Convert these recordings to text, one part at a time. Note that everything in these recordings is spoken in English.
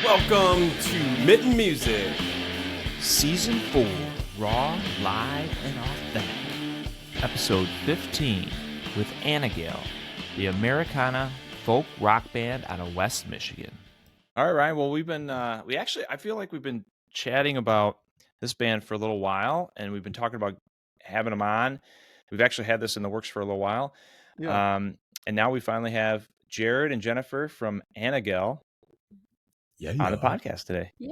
Welcome to Mitten Music. Season 4, Raw, Live, and Authentic. Episode 15 with Annagail, the Americana folk rock band out of West Michigan. All right, Ryan. Well, I feel like we've been chatting about this band for a little while, and we've been talking about having them on. We've actually had this in the works for a little while. Yeah. And now we finally have Jared and Jennifer from Annagail on the podcast today. Yeah.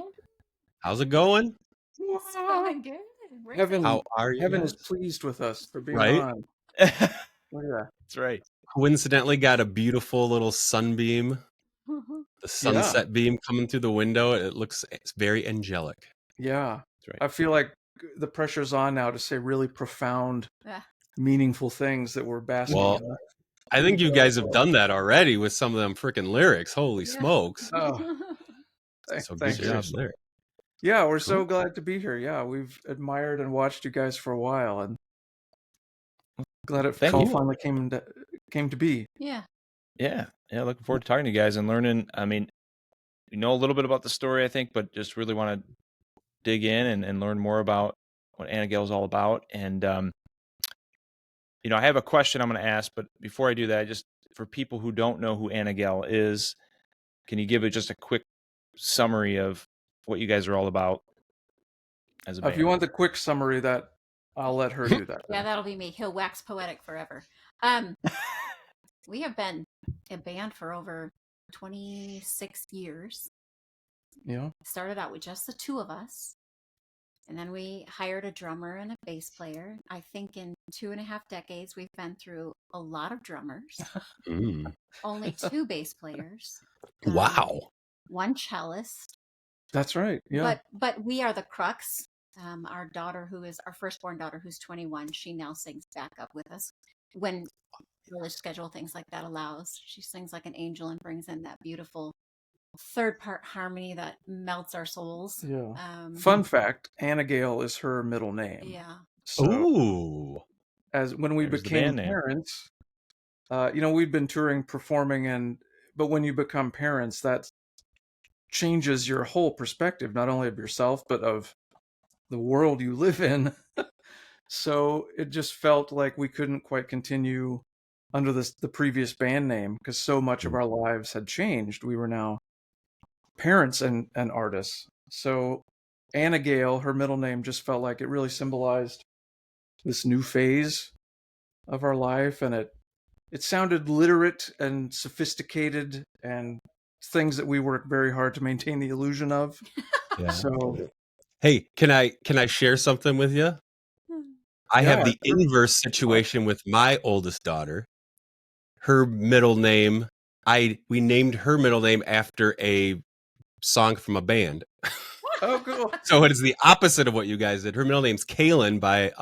How's it going? It's going good. Heaven, How are you? Heaven guys? is pleased with us for being Right? on. That's Look at that. right. Coincidentally, got a beautiful little sunbeam, the sunset beam coming through the window. It's very angelic. Yeah. That's right. I feel like the pressure's on now to say really profound, Yeah. meaningful things that we're basking Well, in. I think you guys have done that already with some of them freaking lyrics. Holy Yeah. smokes! Oh, So good thanks. job there. Yeah, we're so Cool. glad to be here. Yeah, we've admired and watched you guys for a while, and glad it Thank all you. finally came to be. Yeah. Yeah. Looking forward to talking to you guys and learning. I mean, we know a little bit about the story, I think, but just really want to dig in and learn more about what Annagail is all about. And, I have a question I'm going to ask, but before I do that, just for people who don't know who Annagail is, can you give it just a quick summary of what you guys are all about as a band? If you want the quick summary, that I'll let her do that. Yeah, that'll be me. He'll wax poetic forever. We have been a band for over 26 years. Yeah. Started out with just the two of us. And then we hired a drummer and a bass player. I think in 2.5 decades, we've been through a lot of drummers, Mm. only 2 bass players, Wow. 1 cellist. That's right. Yeah. But we are the crux. Our daughter, who is our firstborn daughter, who's 21, she now sings backup with us when village schedule, things like that allows. She sings like an angel and brings in that beautiful third part harmony that melts our souls. Yeah. Fun fact: Annagail is her middle name. Yeah. So Ooh. as when we There's the became band name. parents, we've been touring, performing, but when you become parents, that changes your whole perspective, not only of yourself but of the world you live in. So it just felt like we couldn't quite continue under the previous band name because so much of our lives had changed. We were now parents and artists. So Annagail, her middle name, just felt like it really symbolized this new phase of our life, and it sounded literate and sophisticated and things that we work very hard to maintain the illusion of. Yeah. So Hey, can I share something with you? I have the sure. inverse situation with my oldest daughter. Her middle name, we named her middle name after a song from a band. Oh, cool. So it is the opposite of what you guys did. Her middle name's Kaylin by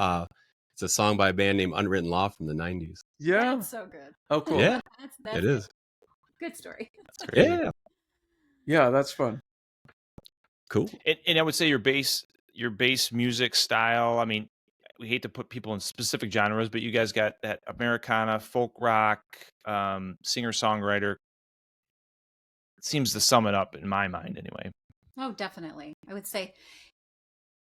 it's a song by a band named Unwritten Law from the 90s. Yeah. That's so good. Oh, cool. Yeah, That's it is. good story. Yeah. Yeah, that's fun. Cool. And I would say your bass music style. I mean, we hate to put people in specific genres, but you guys got that Americana, folk rock, singer-songwriter. It seems to sum it up in my mind anyway. Oh, definitely. I would say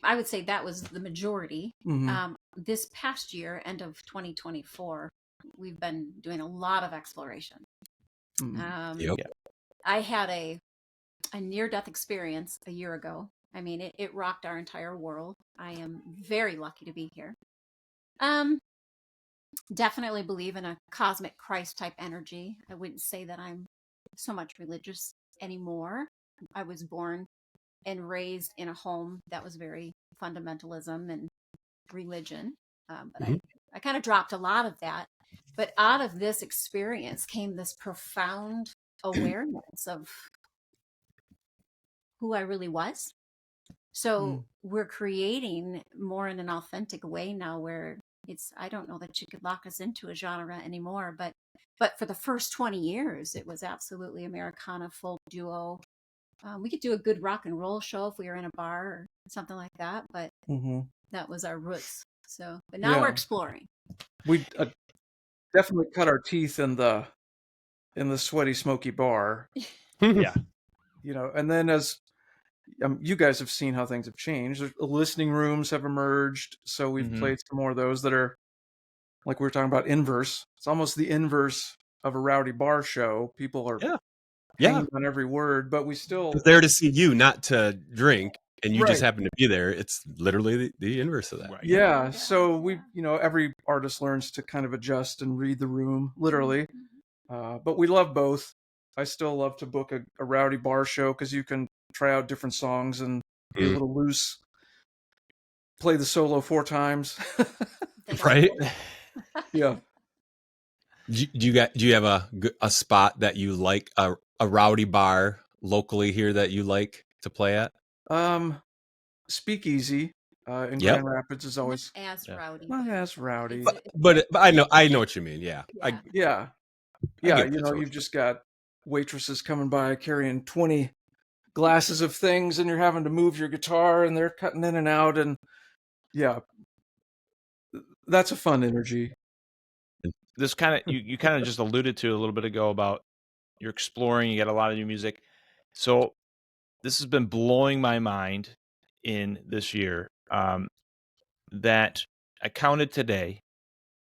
that was the majority. Mhm. This past year, end of 2024, we've been doing a lot of exploration. Mhm. Yep. I had a near-death experience a year ago. I mean, it rocked our entire world. I am very lucky to be here. Definitely believe in a cosmic Christ type energy. I wouldn't say that I'm so much religious anymore. I was born and raised in a home that was very fundamentalism and religion. But I kind of dropped a lot of that. But out of this experience came this profound awareness of who I really was. So we're creating more in an authentic way now where I don't know that you could lock us into a genre anymore, but for the first 20 years, it was absolutely Americana folk duo. We could do a good rock and roll show if we were in a bar or something like that, but that was our roots. So, but now we're exploring. We definitely cut our teeth in the sweaty, smoky bar. Yeah. And then as you guys have seen how things have changed, listening rooms have emerged. So we've Mhm. played some more of those that are like we were talking about inverse. It's almost the inverse of a rowdy bar show. People are Yeah. hanging on every word, but we still It's there to see you, not to drink, and you just right. happen to be there. It's literally the inverse of that. Right. Yeah. So we, every artist learns to kind of adjust and read the room, literally. But we love both. I still love to book a rowdy bar show because you can try out different songs and be a little loose. Play the solo 4 times. They don't Right? know. Yeah. Do you have a spot that you like, a rowdy bar locally here that you like to play at? Speakeasy in Yep. Grand Rapids is always Not as Yeah. rowdy. not as rowdy. But I know what you mean. Yeah. Yeah. Yeah. I Yeah, get that sort you've of just got waitresses coming by carrying 20 glasses of things and you're having to move your guitar and they're cutting in and out and yeah, that's a fun energy. This kind of you kind of just alluded to a little bit ago about you're exploring, you got a lot of new music. So this has been blowing my mind in this year. That I counted today,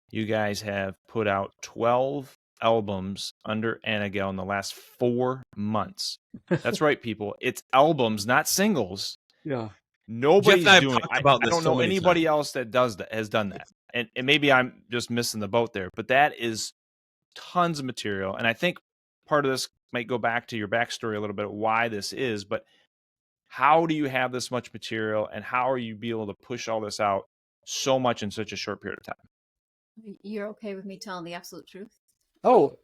you guys have put out 12 albums under Annagail in the last 4 months. That's right, people. It's albums, not singles. Yeah. Jeff and Nobody's I have doing it. talked about I this don't so know many anybody times. else that has done that. And maybe I'm just missing the boat there, but that is tons of material. And I think part of this might go back to your backstory a little bit, why this is, but how do you have this much material and how are you be able to push all this out so much in such a short period of time? You're okay with me telling the absolute truth? Oh,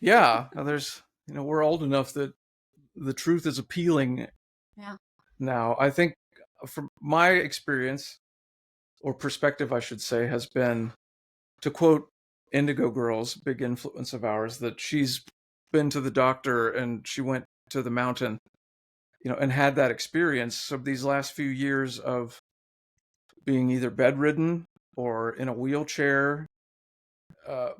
yeah. There's, we're old enough that the truth is appealing Yeah. now. I think from my experience or perspective, I should say, has been to quote Indigo Girls, big influence of ours, that she's been to the doctor and she went to the mountain, and had that experience. So these last few years of being either bedridden or in a wheelchair,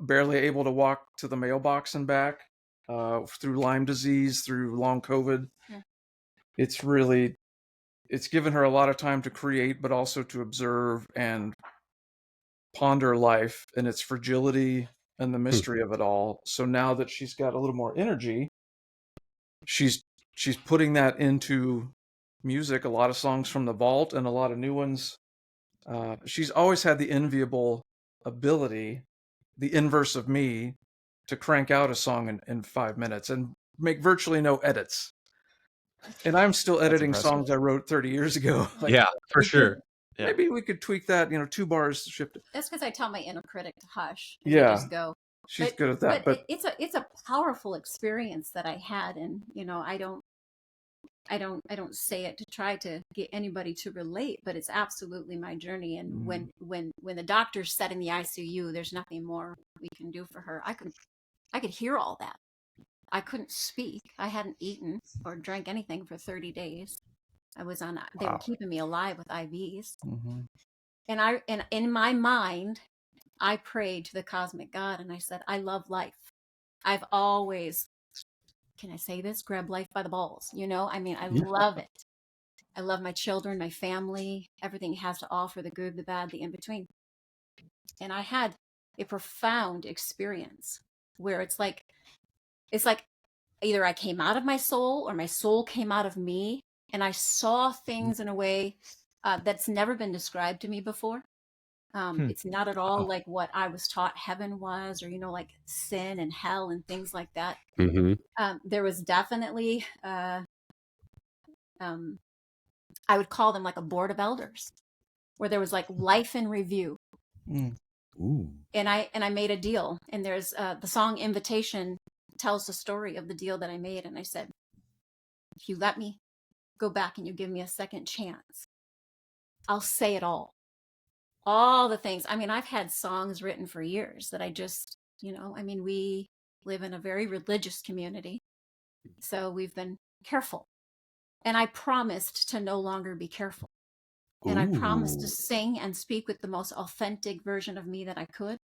barely able to walk to the mailbox and back, through Lyme disease, through long COVID. Yeah. It's given her a lot of time to create, but also to observe and ponder life and its fragility and the mystery of it all. So now that she's got a little more energy, she's putting that into music, a lot of songs from the vault and a lot of new ones. She's always had the enviable ability, the inverse of me, to crank out a song in 5 minutes and make virtually no edits. And I'm still editing impressive. songs I wrote 30 years ago. Yeah, for sure. Yeah. Maybe we could tweak that, 2 bars shifted. That's because I tell my inner critic to hush. And Yeah. they just go. She's good at that. But it's a powerful experience that I had, and I don't say it to try to get anybody to relate, but it's absolutely my journey. And when the doctor's said in the ICU, there's nothing more we can do for her. I could hear all that. I couldn't speak. I hadn't eaten or drank anything for 30 days. I was on. They were keeping me alive with IVs. Mhm. And in my mind, I prayed to the cosmic God and I said, I love life. I've always, can I say this? Grab life by the balls. I love it. I love my children, my family, everything it has to offer, the good, the bad, the in between. And I had a profound experience where it's like either I came out of my soul or my soul came out of me, and I saw things in a way that's never been described to me before. It's not at all like what I was taught heaven was, or like sin and hell and things like that. There was definitely I would call them like a board of elders, where there was like life in review. Ooh. And I made a deal, and there's the song Invitation tells the story of the deal that I made. And I said, if you let me go back and you give me a second chance, I'll say it all the things. I've had songs written for years that I just, we live in a very religious community, so we've been careful, and I promised to no longer be careful. And I promised to sing and speak with the most authentic version of me that I could.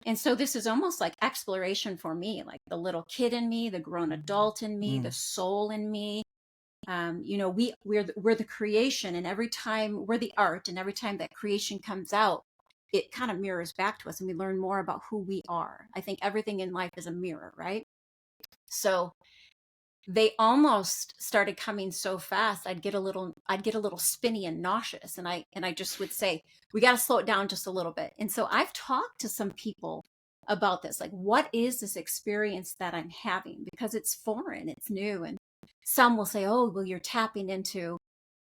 And so this is almost like exploration for me, like the little kid in me, the grown adult in me, the soul in me. You know, we're the creation, and every time we're the art, and every time that creation comes out, it kind of mirrors back to us, and we learn more about who we are. I think everything in life is a mirror, right? So they almost started coming so fast, I'd get a little spinny and nauseous, and I just would say, we got to slow it down just a little bit. And so I've talked to some people about this, like, what is this experience that I'm having? Because it's foreign, it's new. And some will say, oh, well, you're tapping into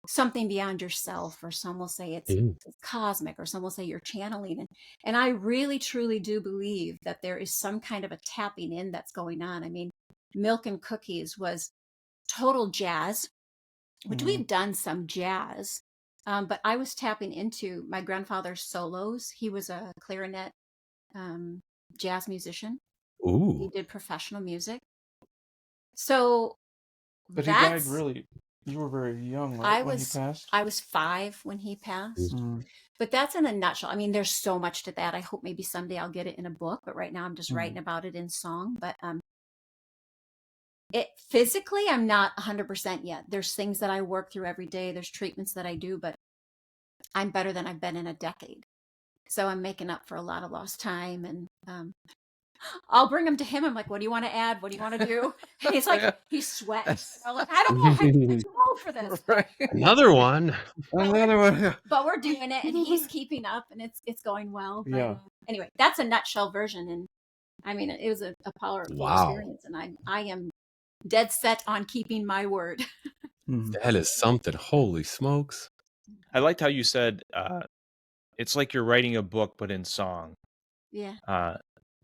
something beyond yourself, or some will say it's cosmic, or some will say you're channeling. And I really truly do believe that there is some kind of a tapping in that's going on. I mean, Milk and Cookies was total jazz, which we've done some jazz, but I was tapping into my grandfather's solos. He was a clarinet jazz musician. Ooh. He did professional music. So But he died really, you were very young, right, when he passed? I was 5 when he passed. But that's in a nutshell. I mean, there's so much to that. I hope maybe someday I'll get it in a book, but right now I'm just writing about it in song. But it physically, I'm not 100% yet. There's things that I work through every day. There's treatments that I do, but I'm better than I've been in a decade. So I'm making up for a lot of lost time. And I'll bring them to him. I'm like, what do you want to add? What do you want to do? And he's like, he's sweating. I'm like, I don't know. I'm too old for this. Right. Another one. Another one. Yeah. But we're doing it, and he's keeping up, and it's going well. But, Yeah. Anyway, that's a nutshell version. And I mean, it was a powerful experience. And I am dead set on keeping my word. That is something. Holy smokes. I liked how you said it's like you're writing a book, but in song. Yeah.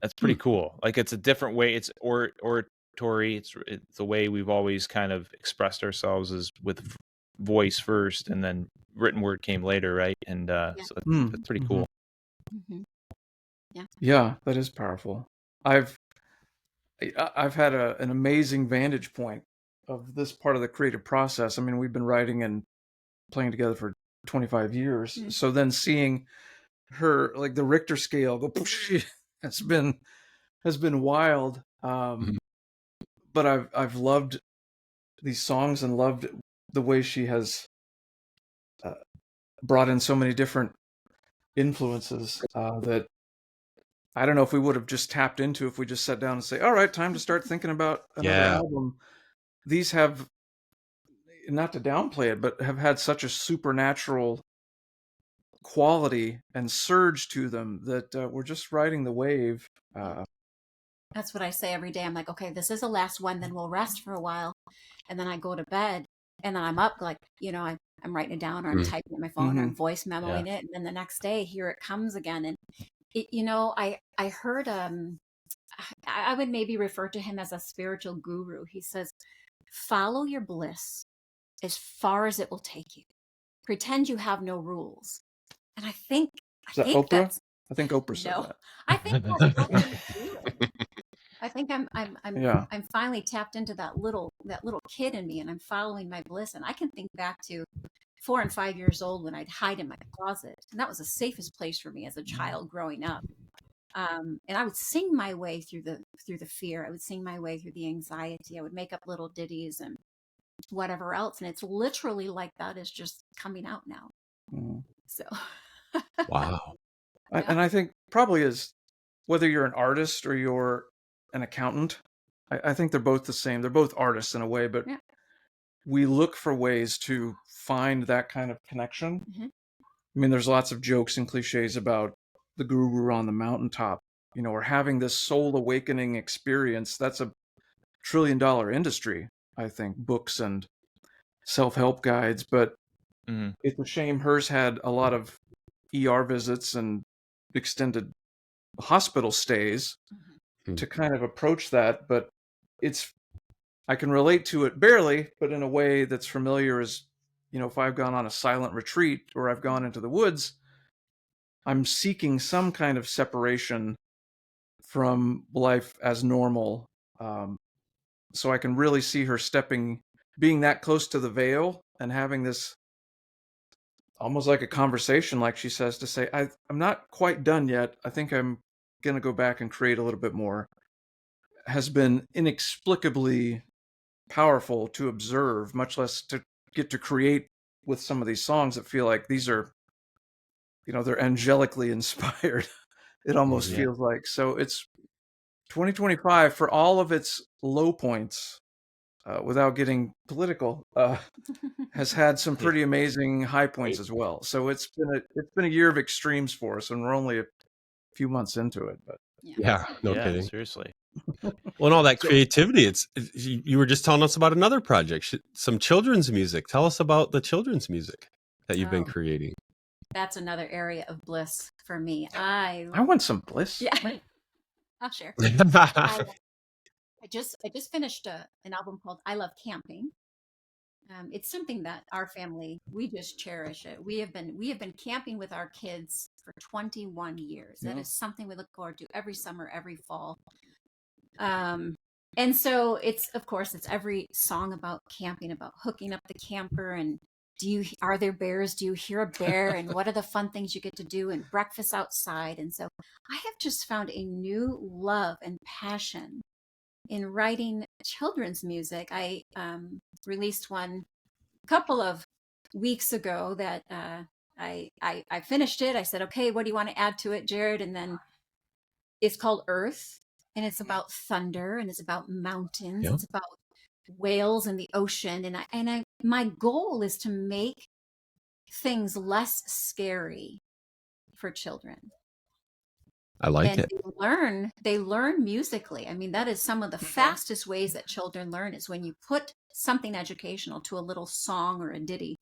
That's pretty cool. Like, it's a different way. It's oratory. It's the way we've always kind of expressed ourselves, is with voice first, and then written word came later, right? And so that's pretty cool. Yeah. Yeah, that is powerful. I've had an amazing vantage point of this part of the creative process. I mean, we've been writing and playing together for 25 years. So then seeing her, like, the Richter scale go has been wild. But I've loved these songs and loved the way she has brought in so many different influences that I don't know if we would have just tapped into if we just sat down and say, all right, time to start thinking about another album. These have, not to downplay it, but have had such a supernatural quality and surge to them that we're just riding the wave. That's what I say every day. I'm like, okay, this is the last one, then we'll rest for a while. And then I go to bed, and then I'm up, like, you know, I'm writing it down, or I'm typing in my phone, or I'm voice memoing it. And then the next day, here it comes again. And, you know, I heard, I would maybe refer to him as a spiritual guru. He says, follow your bliss as far as it will take you. Pretend you have no rules. And I think Oprah? I think Oprah said that. I think that's what I'm doing. I think I'm finally tapped into that little kid in me, and I'm following my bliss. And I can think back to 4 and 5 years old when I'd hide in my closet, and that was the safest place for me as a child growing up. And I would sing my way through the fear. I would sing my way through the anxiety. I would make up little ditties and whatever else. And it's literally like that is just coming out now. So. Wow. And I think probably is, whether you're an artist or you're an accountant, I think they're both the same. They're both artists in a way, but we look for ways to find that kind of connection. I mean, there's lots of jokes and cliches about the guru on the mountaintop, you know, or having this soul awakening experience. That's a $1 trillion industry, I think, books and self-help guides. But it's a shame hers had a lot of ER visits and extended hospital stays to kind of approach that. But I can relate to it barely, but in a way that's familiar. As, you know, if I've gone on a silent retreat or I've gone into the woods, I'm seeking some kind of separation from life as normal. So I can really see her being that close to the veil and having this almost like a conversation, like she says, to say, I'm not quite done yet. I think I'm going to go back and create a little bit more, has been inexplicably powerful to observe, much less to get to create with some of these songs that feel like these are, they're angelically inspired. It almost feels like. So it's 2025, for all of its low points, without getting political, has had some pretty amazing high points as well. So it's been a year of extremes for us, and we're only a few months into it. But Yeah, no kidding. Seriously. Well, and all that creativity, you were just telling us about another project, some children's music. Tell us about the children's music that you've been creating. That's another area of bliss for me. I want some bliss. Yeah, I'll share. I just finished an album called "I Love Camping." It's something that our family, we just cherish it. We have been camping with our kids for 21 years. That is something we look forward to every summer, every fall. And so it's every song about camping, about hooking up the camper, and are there bears? Do you hear a bear? And what are the fun things you get to do, and breakfast outside? And so I have just found a new love and passion in writing children's music. I released one a couple of weeks ago that I finished it. I said, okay, what do you want to add to it, Jared? And then it's called Earth, and it's about thunder, and it's about mountains. It's about whales in the ocean. And my goal is to make things less scary for children. I like it. They learn musically. I mean, that is some of the fastest ways that children learn, is when you put something educational to a little song or a ditty.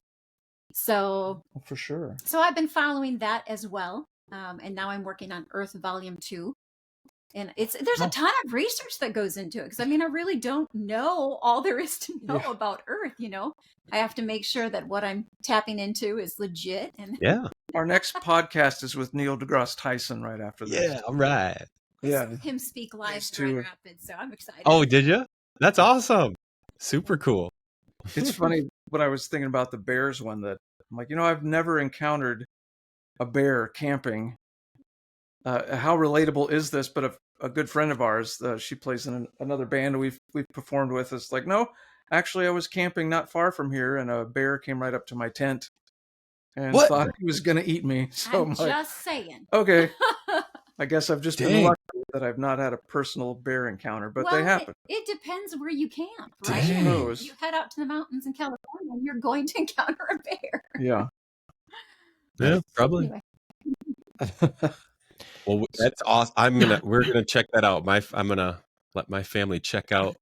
So for sure. So I've been following that as well. And now I'm working on Earth Volume 2. And there's a ton of research that goes into it, because I mean, I really don't know all there is to know about Earth. I have to make sure that what I'm tapping into is legit. And our next podcast is with Neil deGrasse Tyson right after this. Yeah, all right. Yeah, him speak live in Grand Rapids, so I'm excited. Oh, did you? That's awesome. Super cool. It's funny, but I was thinking about the bears one, that I'm like, I've never encountered a bear camping. How relatable is this? But a good friend of ours, she plays in another band we've performed with, is like, no, actually, I was camping not far from here, and a bear came right up to my tent and thought he was going to eat me. So I'm just saying. Okay, I guess I've just been lucky that I've not had a personal bear encounter, but they happen. It depends where you camp, right? You head out to the mountains in California, and you're going to encounter a bear. Yeah, probably. Anyway. Well, that's awesome. We're gonna check that out. I'm gonna let my family check out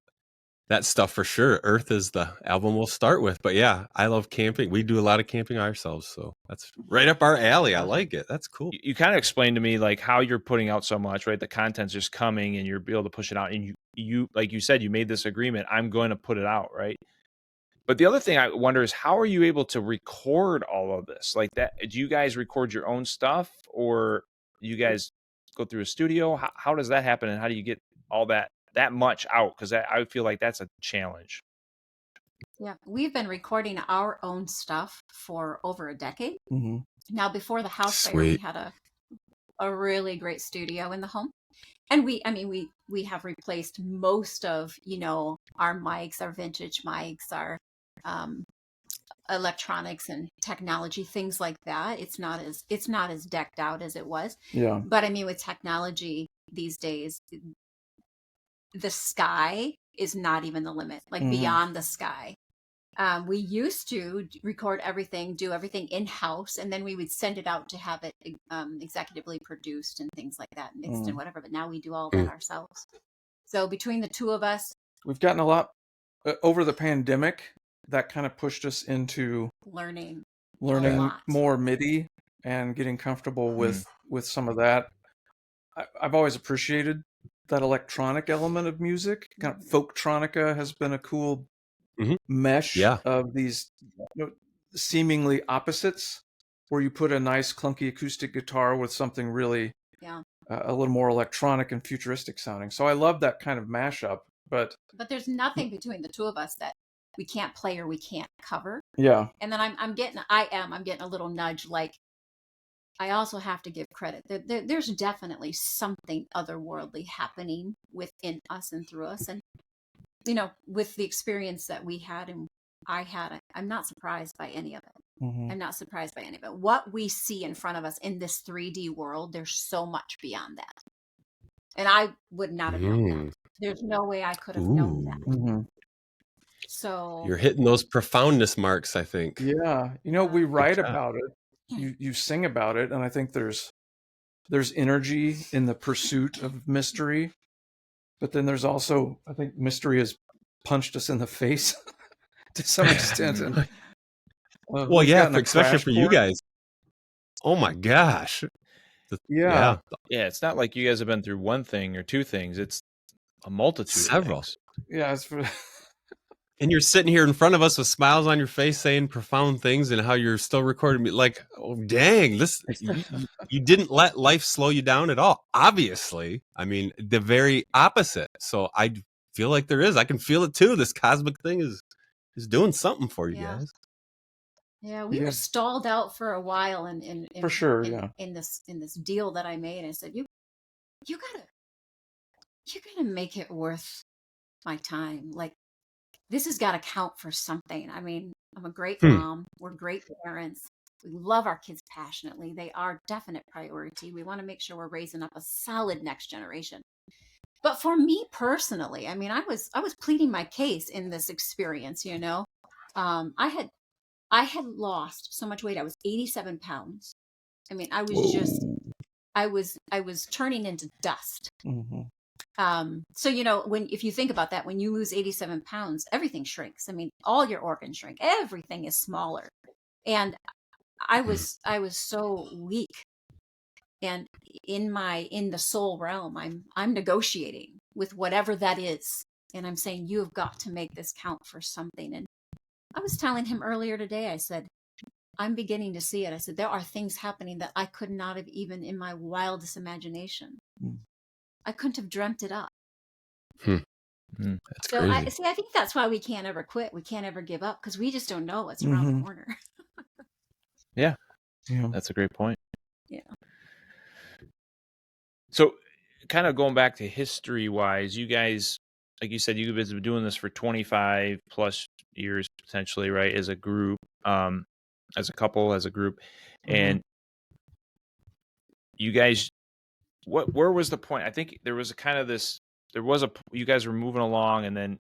that stuff for sure. Earth is the album we'll start with. But yeah, I love camping. We do a lot of camping ourselves, so that's right up our alley. I like it. That's cool. You kind of explained to me like how you're putting out so much, right? The content's just coming, and you're able to push it out. And you like you said, you made this agreement. I'm going to put it out, right? But the other thing I wonder is, how are you able to record all of this like that? Do you guys record your own stuff, or you guys go through a studio? How does that happen, and how do you get all that much out? Because I feel like that's a challenge. Yeah, we've been recording our own stuff for over a decade. Mm-hmm. Now, before the house fire, we had a really great studio in the home. And we have replaced most of, our mics, our vintage mics, our electronics and technology, things like that. It's not as decked out as it was. Yeah. But I mean, with technology these days, the sky is not even the limit, like beyond the sky. We used to record everything, do everything in-house, and then we would send it out to have it executively produced and things like that, mixed and whatever. But now we do all that ourselves. So between the two of us, we've gotten a lot over the pandemic. That kind of pushed us into learning more MIDI and getting comfortable with some of that. I've always appreciated that electronic element of music. Kind of folktronica has been a cool mesh of these seemingly opposites, where you put a nice clunky acoustic guitar with something really a little more electronic and futuristic sounding. So I love that kind of mashup. But there's nothing between the two of us that we can't play or we can't cover. Yeah. And then I'm getting a little nudge, like, I also have to give credit. There's definitely something otherworldly happening within us and through us. And, with the experience that we had and I had, I'm not surprised by any of it. Mm-hmm. I'm not surprised by any of it. What we see in front of us in this 3D world, there's so much beyond that. And I would not have known that. There's no way I could have known that. Mm-hmm. So You're hitting those profoundness marks, I think. Yeah, we write about it. You sing about it, and I think there's energy in the pursuit of mystery, but then there's also, I think, mystery has punched us in the face to some extent. And well, yeah, especially for you guys. Oh my gosh. Yeah. Yeah, it's not like you guys have been through one thing or two things. It's a multitude Several. of things. Yeah, it's for and you're sitting here in front of us with smiles on your face saying profound things and how you're still recording me. Like, oh, dang, you didn't let life slow you down at all. Obviously. I mean, the very opposite. So I feel like I can feel it too. This cosmic thing is doing something for you guys. Yeah, we were stalled out for a while in for sure, in this deal that I made. I said, you gotta make it worth my time. Like, this has got to count for something. I mean, I'm a great mom. We're great parents. We love our kids passionately. They are definite priority. We want to make sure we're raising up a solid next generation. But for me personally, I mean, I was pleading my case in this experience. I had lost so much weight. I was 87 pounds. I mean, I was I was turning into dust. Mm-hmm. So, if you think about that, when you lose 87 pounds, everything shrinks. I mean, all your organs shrink. Everything is smaller. And I was so weak. And in the soul realm, I'm negotiating with whatever that is. And I'm saying, you have got to make this count for something. And I was telling him earlier today, I said, I'm beginning to see it. I said, there are things happening that I could not have even in my wildest imagination. I couldn't have dreamt it up. That's so crazy. I think that's why we can't ever quit. We can't ever give up because we just don't know what's around the corner. Yeah, that's a great point. Yeah. So kind of going back to history wise, you guys, like you said, you've been doing this for 25 plus years potentially, right? As a group, as a couple, as a group. And you guys, where was the point? I think there was you guys were moving along and then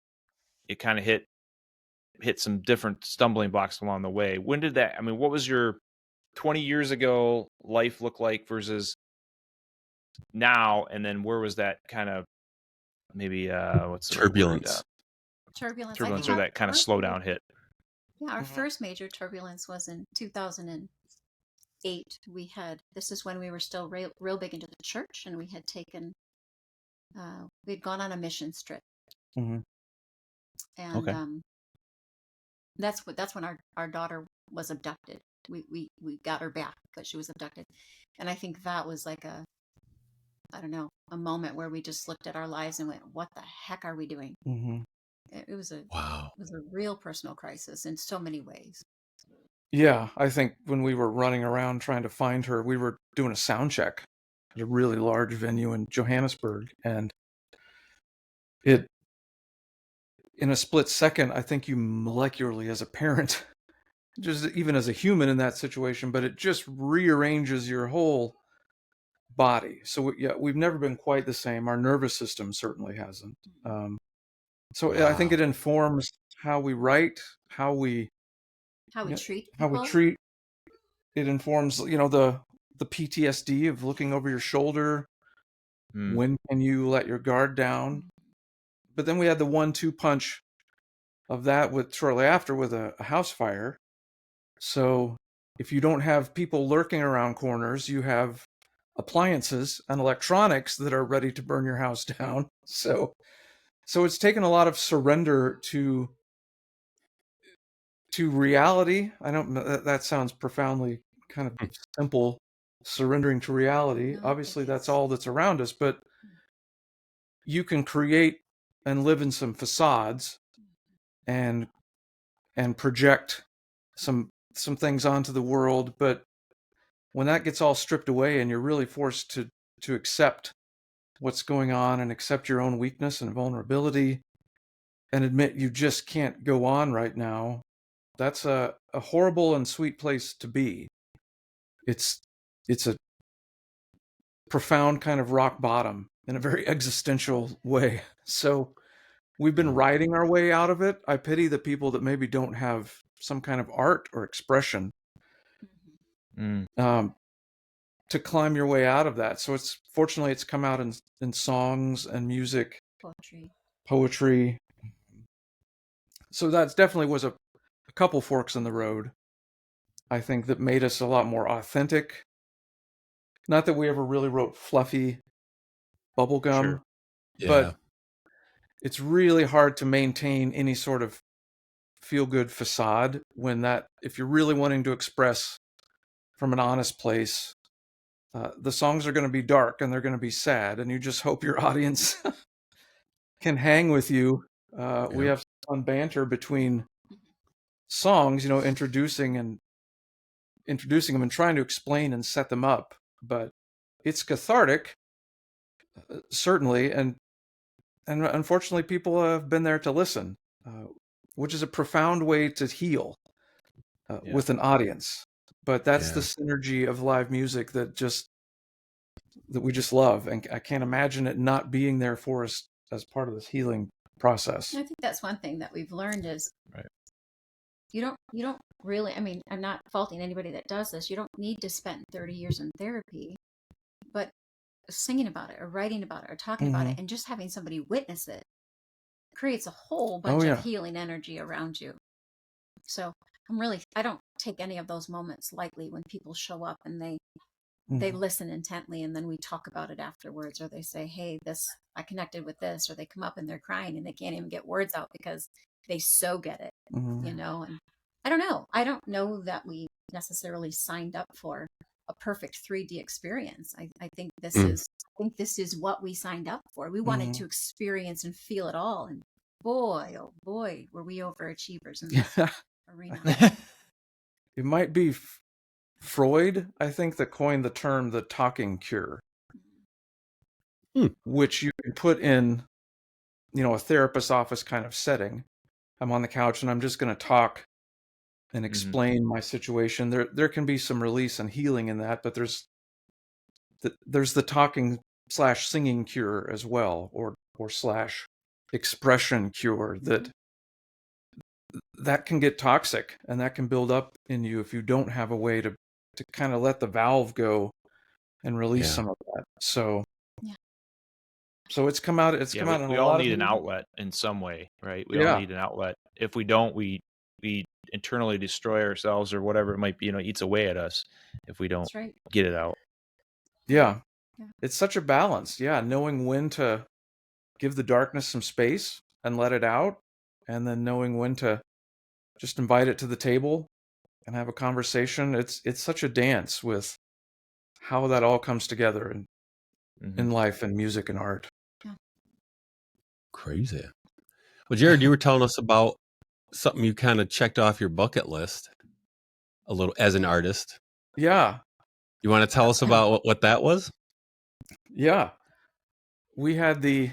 it kind of hit some different stumbling blocks along the way. When did that, I mean, what was your 20 years ago life look like versus now? And then where was that kind of maybe, what's the turbulence? Turbulence where that kind of slowdown hit. Yeah, our first major turbulence was in 2008. This is when we were still real big into the church, and we had taken, we'd gone on a mission trip. And that's when our daughter was abducted. We got her back, but she was abducted. And I think that was like a moment where we just looked at our lives and went, what the heck are we doing? It was a real personal crisis in so many ways. Yeah, I think when we were running around trying to find her, we were doing a sound check at a really large venue in Johannesburg, and in a split second, I think you molecularly as a parent, just even as a human in that situation, but it just rearranges your whole body. So we've never been quite the same. Our nervous system certainly hasn't. I think it informs how we write, how we treat people. It informs, the PTSD of looking over your shoulder. When can you let your guard down? But then we had the 1-2 punch of that shortly after with a house fire. So if you don't have people lurking around corners, you have appliances and electronics that are ready to burn your house down. So it's taken a lot of surrender to reality. I don't know, that sounds profoundly kind of simple, surrendering to reality. Obviously that's all that's around us, but you can create and live in some facades and project some things onto the world, but when that gets all stripped away and you're really forced to accept what's going on and accept your own weakness and vulnerability and admit you just can't go on right now, that's a horrible and sweet place to be. It's a profound kind of rock bottom in a very existential way. So we've been riding our way out of it. I pity the people that maybe don't have some kind of art or expression to climb your way out of that. So fortunately it's come out in songs and music, poetry. So that's definitely was a couple forks in the road, I think, that made us a lot more authentic. Not that we ever really wrote fluffy bubblegum, Sure. but it's really hard to maintain any sort of feel-good facade if you're really wanting to express from an honest place, the songs are going to be dark and they're going to be sad, and you just hope your audience can hang with you. We have fun banter between songs, introducing them and trying to explain and set them up. But it's cathartic, certainly, and unfortunately, people have been there to listen, which is a profound way to heal with an audience. But that's the synergy of live music that we just love, and I can't imagine it not being there for us as part of this healing process. I think that's one thing that we've learned is you don't really, I mean, I'm not faulting anybody that does this. You don't need to spend 30 years in therapy, but singing about it or writing about it or talking about it and just having somebody witness it creates a whole bunch of healing energy around you. So I don't take any of those moments lightly when people show up and they listen intently, and then we talk about it afterwards, or they say, hey, I connected with this, or they come up and they're crying and they can't even get words out because they so get it, and I don't know that we necessarily signed up for a perfect 3D experience. I think this is what we signed up for. We wanted to experience and feel it all, and boy, oh boy, were we overachievers in this arena. It might be Freud, I think, that coined the term the talking cure, which you can put in, a therapist's office kind of setting. I'm on the couch and I'm just going to talk and explain my situation. There can be some release and healing in that, but there's the talking / singing cure as well, or / expression cure that can get toxic, and that can build up in you if you don't have a way to kind of let the valve go and release some of that. So it's come out. Come out. We all need an outlet in some way, right? We all need an outlet. If we don't, we internally destroy ourselves, or whatever it might be. It eats away at us if we don't get it out. Yeah, it's such a balance. Yeah, knowing when to give the darkness some space and let it out, and then knowing when to just invite it to the table and have a conversation. It's such a dance with how that all comes together in life and music and art. Yeah. Crazy. Well, Jared, you were telling us about something you kind of checked off your bucket list a little as an artist. Yeah. You want to tell us about what that was? Yeah. We had the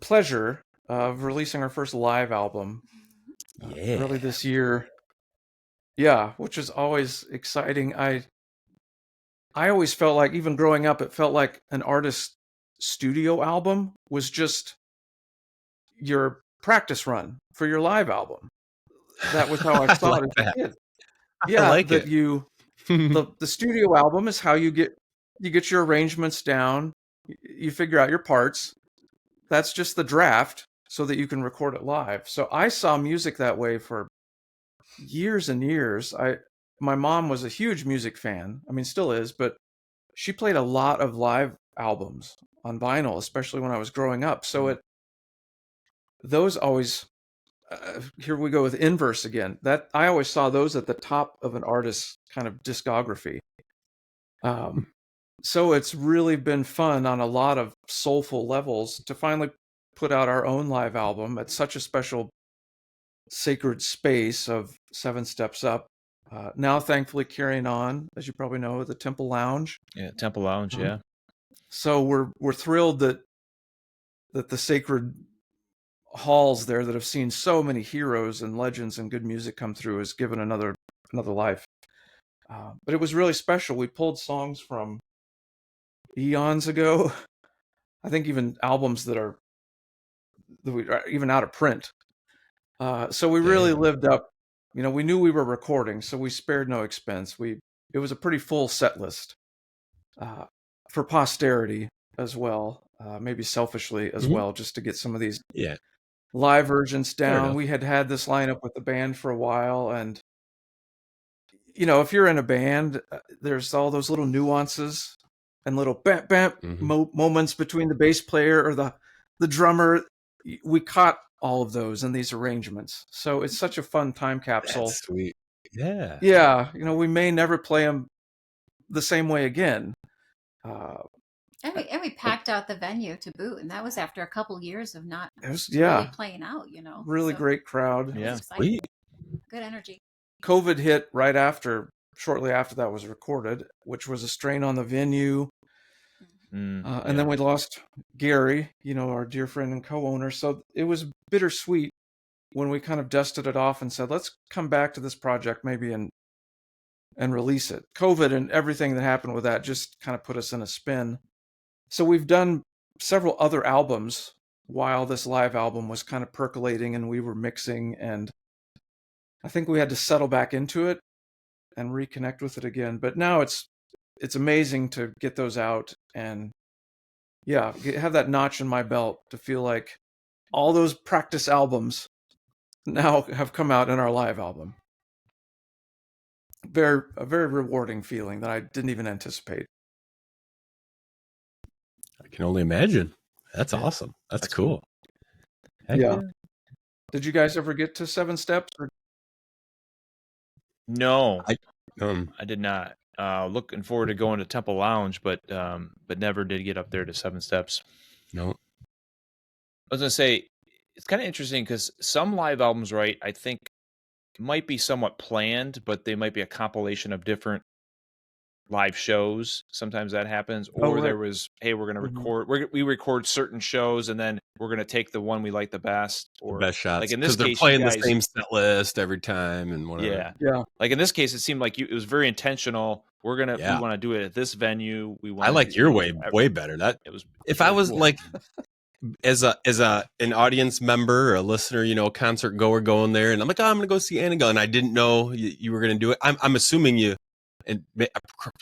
pleasure of releasing our first live album early this year. Yeah, which is always exciting. I always felt like, even growing up, it felt like an artist's studio album was just your practice run for your live album. That was how I saw it as a kid. Yeah, I like that it. the studio album is how you get your arrangements down, you figure out your parts. That's just the draft so that you can record it live. So I saw music that way for years and years. My mom was a huge music fan. I mean, still is, but she played a lot of live albums on vinyl, especially when I was growing up. So those always, here we go with inverse again. That I always saw those at the top of an artist's kind of discography. So it's really been fun on a lot of soulful levels to finally put out our own live album at such a special sacred space of 7 Steps Up Now, thankfully, carrying on, as you probably know, the Temple Lounge. Yeah, Temple Lounge. Mhm. Yeah. So we're thrilled that the sacred halls there that have seen so many heroes and legends and good music come through is given another life. But it was really special. We pulled songs from eons ago. I think even albums that are even out of print. So we really Damn. lived up. We knew we were recording, so we spared no expense. It was a pretty full set list for posterity as well, maybe selfishly as Mhm. well, just to get some of these Yeah. live versions Fair down. enough. We had this lineup with the band for a while, and if you're in a band, there's all those little nuances and little bam bam Mhm. moments between the bass player or the drummer. We caught all of those in these arrangements, so it's such a fun time capsule. That's sweet. Yeah. Yeah, we may never play them the same way again. Uh, And we packed out the venue to boot, and that was after a couple years of not it was really playing out, really So great crowd. it was Yeah. exciting. Sweet. Good energy. COVID hit shortly after that was recorded, which was a strain on the venue. And then we lost Gary, our dear friend and co-owner. So it was bittersweet when we kind of dusted it off and said, let's come back to this project maybe and release it. COVID and everything that happened with that just kind of put us in a spin. So we've done several other albums while this live album was kind of percolating and we were mixing, and I think we had to settle back into it and reconnect with it again. But now it's amazing to get those out and have that notch in my belt to feel like all those practice albums now have come out in our live album. A very rewarding feeling that I didn't even anticipate. I can only imagine. That's Yeah. awesome. That's That's cool. Heck Yeah. Did you guys ever get to 7 Steps? No, I I did not. Looking forward to going to Temple Lounge, but never did get up there to 7 Steps. no. I was gonna say it's kind of interesting because some live albums, right? I think might be somewhat planned, but they might be a compilation of different live shows. Sometimes that happens, or right. there was, hey, we're gonna Mhm. record. We record certain shows, and then we're gonna take the one we like the best, The or best shots. like in this Because they're case, you playing the guys, same set list every time and whatever. yeah, Yeah. like in this case, it seemed like it was very intentional. We Yeah. want to do it at this venue. We want. I like your way better. That It was. if I really was cool. like as an audience member or a listener, a concert goer going there, and I'm like, oh, I'm gonna go see Annagail, and I didn't know you were gonna do it. I'm assuming you, and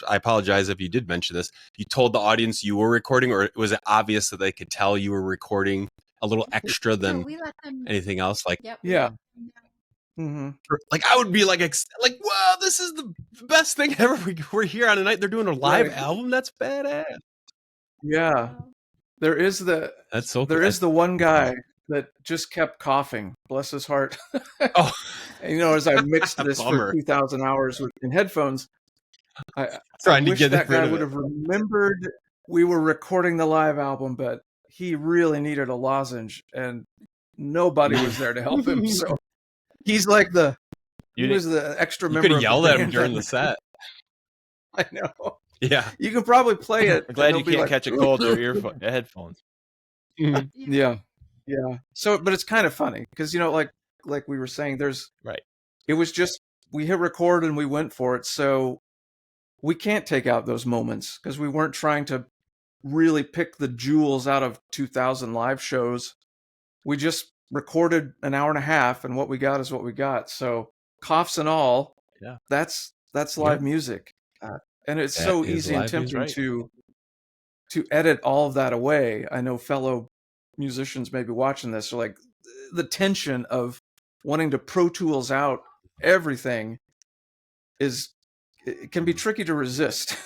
I apologize if you did mention this. You told the audience you were recording, or was it obvious that they could tell you were recording a little extra No, than we let them. anything else? Like, Yep. Yeah. Mm-hmm. like I would be like, wow, this is the best thing ever. We're here on a night they're doing a live Right. album. That's badass. Yeah. There is the That's so. there is the one guy that just kept coughing. Bless his heart. Oh, And, as I mixed this for Bummer. 2,000 hours in headphones, I Trying to wish get that rid guy of would it. have remembered we were recording the live album, but he really needed a lozenge, and nobody was there to help him. So he's like he was the extra You member could of the yell at him band during that the set. I know. Yeah. You can probably play it. I'm glad and you he'll be can't like, catch a cold to your headphones. Mhm. Yeah. Yeah. So, but it's kind of funny because, like we were saying, Right. it was just, we hit record and we went for it. So we can't take out those moments because we weren't trying to really pick the jewels out of 2,000 live shows. We just recorded an hour and a half, and what we got is what we got. So coughs and all, Yeah. that's live music. And it's That so is easy and live music. tempting Right. to edit all of that away. I know fellow musicians may be watching this are like, the tension of wanting to Pro Tools out everything it can be tricky to resist.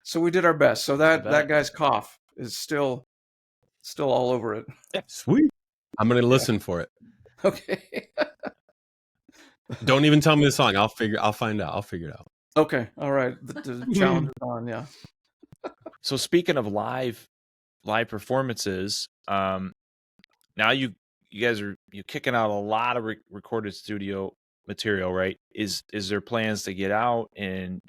So we did our best. So that guy's cough is still all over it. Sweet. I'm gonna listen for it. Okay. Don't even tell me the song. I'll find out. I'll figure it out. Okay. All right. The challenge is on. Yeah. So speaking of live performances, now you guys are kicking out a lot of recorded studio material, right? Is there plans to get out and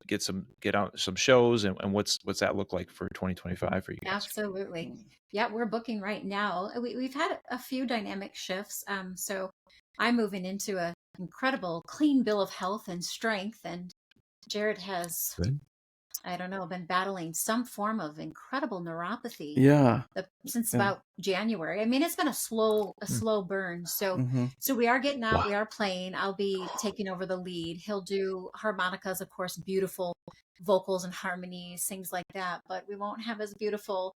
get out some shows, and what's that look like for 2025 for you guys? Absolutely. Yeah, we're booking right now. We've had a few dynamic shifts. So I'm moving into a incredible clean bill of health and strength, and Jared has, Good. I don't know, been battling some form of incredible neuropathy Yeah. since Yeah. about January. I mean, it's been a slow burn. So Mm-hmm. so we are getting out, Wow. we are playing. I'll be taking over the lead. He'll do harmonicas, of course, beautiful vocals and harmonies, things like that, but we won't have as beautiful,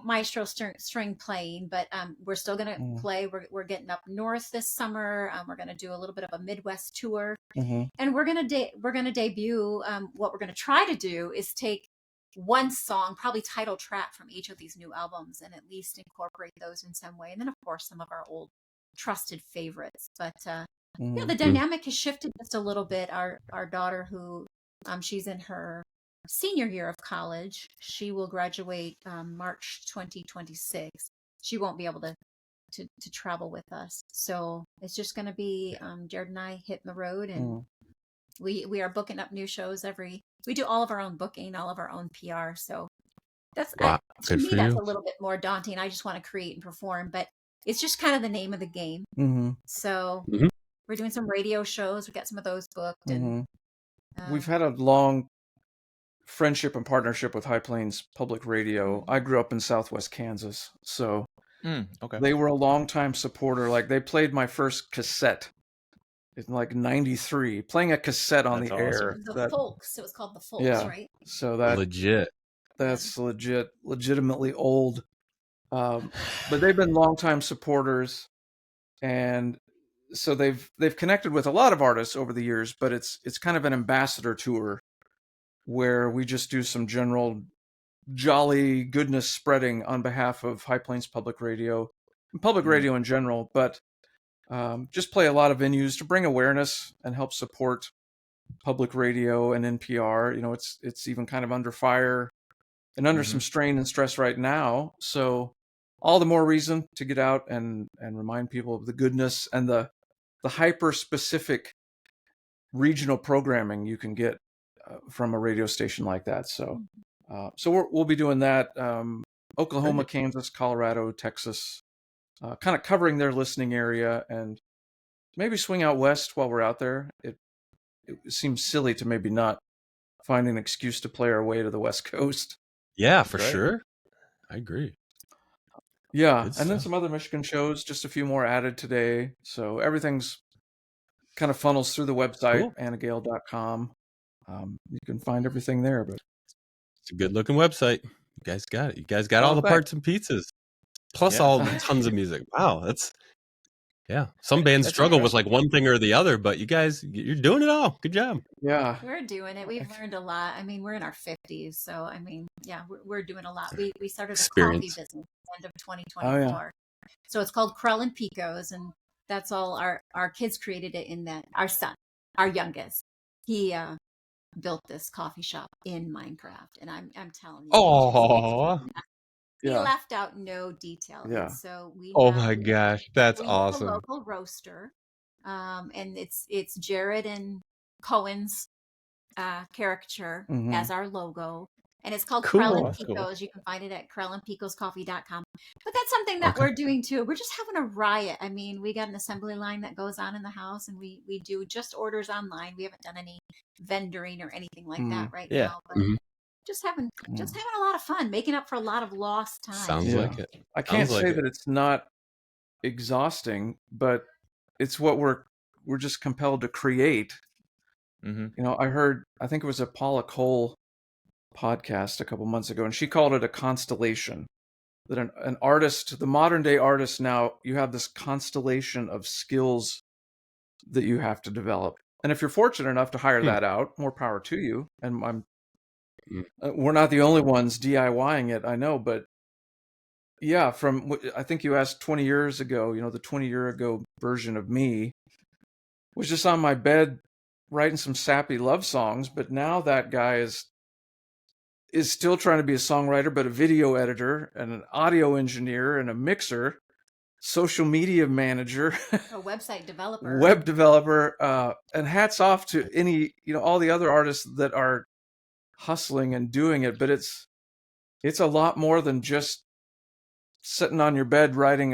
maestro string playing, but we're still going to play. We're getting up north this summer. We're going to do a little bit of a Midwest tour, Mm-hmm. and we're going to debut. What we're going to try to do is take one song, probably title track from each of these new albums, and at least incorporate those in some way. And then, of course, some of our old trusted favorites. But yeah, the dynamic has shifted just a little bit. Our daughter, who she's in her senior year of college, she will graduate March 2026. She won't be able to travel with us, so it's just going to be Jared and I hitting the road, and we are booking up new shows we do all of our own booking, all of our own PR. So that's Wow. to Good me, for that's you. a little bit more daunting. I just want to create and perform, but it's just kind of the name of the game. Mm-hmm. So Mhm. we're doing some radio shows. We got some of those booked, and We've had a long friendship and partnership with High Plains Public Radio. I grew up in Southwest Kansas, so Okay. they were a longtime supporter. Like, they played my first cassette in like '93, playing a cassette on That's the awesome. air. the Folks. It was called the Folks, Yeah. right? So Legit. that's legitimately old. But they've been longtime supporters, and so they've connected with a lot of artists over the years. But it's kind of an ambassador tour where we just do some general jolly goodness spreading on behalf of High Plains Public Radio and public radio in general. But just play a lot of venues to bring awareness and help support public radio and NPR. It's even kind of under fire and under some strain and stress right now. So all the more reason to get out and remind people of the goodness and the hyper specific regional programming you can get from a radio station like that. So we'll be doing that. Oklahoma, Kansas, Colorado, Texas, kind of covering their listening area, and maybe swing out west while we're out there. It seems silly to maybe not find an excuse to play our way to the West Coast. Yeah, for sure. I agree. Yeah, Good and then stuff. some other Michigan shows, just a few more added today. So everything's kind of funnels through the website, Cool. Annagail.com. You can find everything there. But It's a good looking website. You guys got it. You guys got all the thanks. parts and pieces, plus all the tons of music. Wow, some bands struggle with like one thing or the other, but you're doing it all. Good job. Yeah, we're doing it. We've learned a lot. I mean, we're in our 50s, so I mean, yeah, we're doing a lot. We started a coffee business at the end of 2024. Oh, yeah. So it's called Krell and Picos, and that's all our kids created it in that. Our son, our youngest, he built this coffee shop in Minecraft, and I'm telling you, Oh, he left out no detail. Yeah. And so my gosh, that's awesome. We have a local roaster, and it's Jared and Cohen's caricature as our logo, and it's called Krell and Picos. You can find it at krellandpicoscoffee.com. But that's something that we're doing too. We're just having a riot. I mean, we got an assembly line that goes on in the house, and we do just orders online. We haven't done any vendoring or anything like that right now. But just having a lot of fun, making up for a lot of lost time. Sounds like it. I can't say that it's not exhausting, but it's what we're just compelled to create. I think it was a Paula Cole podcast a couple months ago, and she called it a constellation. That an artist, the modern day artist now, you have this constellation of skills that you have to develop. And if you're fortunate enough to hire that out, more power to you. And we're not the only ones DIYing it, I know, but yeah, I think you asked 20 years ago, the 20-year ago version of me was just on my bed writing some sappy love songs, but now that guy is still trying to be a songwriter, but a video editor and an audio engineer and a mixer. social media manager, A website developer. web developer, and hats off to any, all the other artists that are hustling and doing it. But it's a lot more than just sitting on your bed writing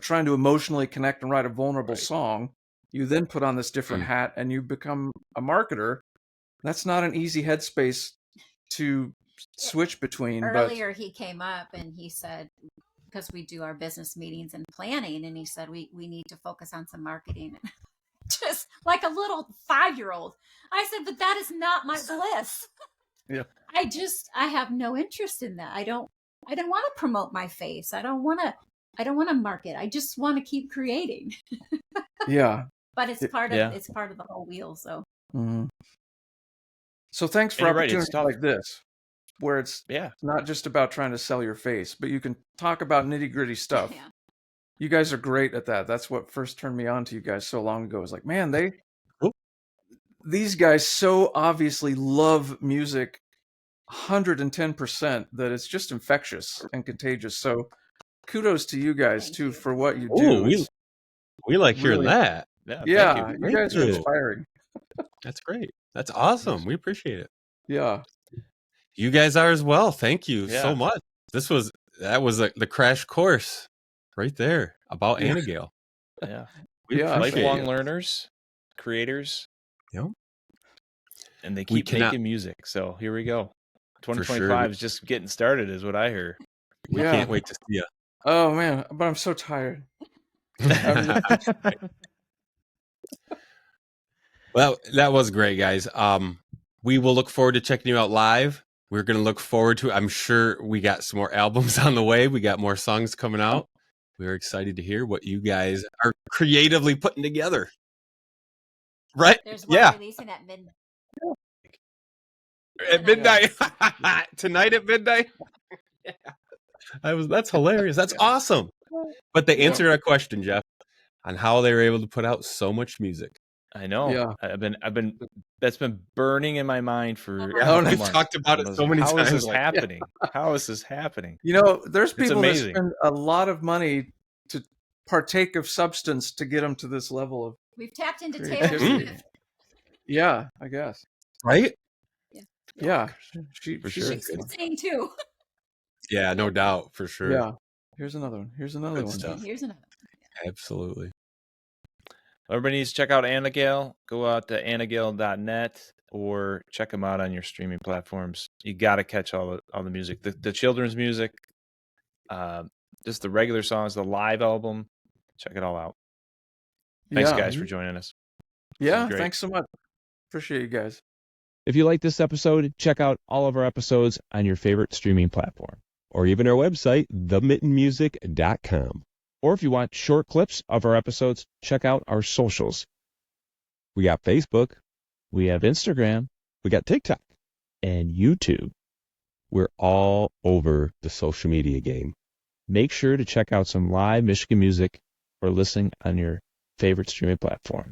trying to emotionally connect and write a vulnerable song. You then put on this different hat and you become a marketer. That's not an easy headspace to switch between. Earlier he came up and he said, because we do our business meetings and planning, and he said we need to focus on some marketing. Just like a little 5-year-old. I said, but that is not my bliss. Yeah. I have no interest in that. I don't want to promote my face. I don't want to market. I just want to keep creating. Yeah. But it's part of the whole wheel. So. Mm-hmm. So thanks for opportunities like this, where it's not just about trying to sell your face, but you can talk about nitty gritty stuff. Yeah. You guys are great at that. That's what first turned me on to you guys so long ago. It was like, man, these guys so obviously love music 110% that it's just infectious and contagious. So kudos to you guys too for what you do. We like hearing that. Yeah, you guys are inspiring. That's great. That's awesome. We appreciate it. Yeah. You guys are as well. Thank you so much. That was the crash course right there about Annagail. Yeah. Lifelong learners, creators. Yep. And they keep making music. So here we go. 2025 is just getting started is what I hear. We can't wait to see you. Oh man, but I'm so tired. Well, that was great, guys. We will look forward to checking you out live. We're going to look forward to, I'm sure we got some more albums on the way. We got more songs coming out. We're excited to hear what you guys are creatively putting together. Right? There's one releasing at midnight. At midnight. Tonight at midnight. That's hilarious. That's awesome. But they answered our question, Jeff, on how they were able to put out so much music. I know. Yeah. I've been that's been burning in my mind for we've talked about it so many times. How is this happening? How is this happening? There's people that spend a lot of money to partake of substance to get them to this level of. We've tapped into Taylor Swift. Yeah, I guess. Right? Yeah. She's insane too. Yeah, no doubt, for sure. Yeah. Here's another one. Here's another one. Here's another one. Absolutely. Everybody needs to check out Annagail. Go out to annagail.net or check them out on your streaming platforms. You got to catch all the music, the children's music, just the regular songs, the live album. Check it all out. Thanks, guys, for joining us. Yeah, thanks so much. Appreciate you guys. If you like this episode, check out all of our episodes on your favorite streaming platform, or even our website, themittenmusic.com. Or if you want short clips of our episodes, check out our socials. We got Facebook, we have Instagram, we got TikTok, and YouTube. We're all over the social media game. Make sure to check out some live Michigan music or listen on your favorite streaming platform.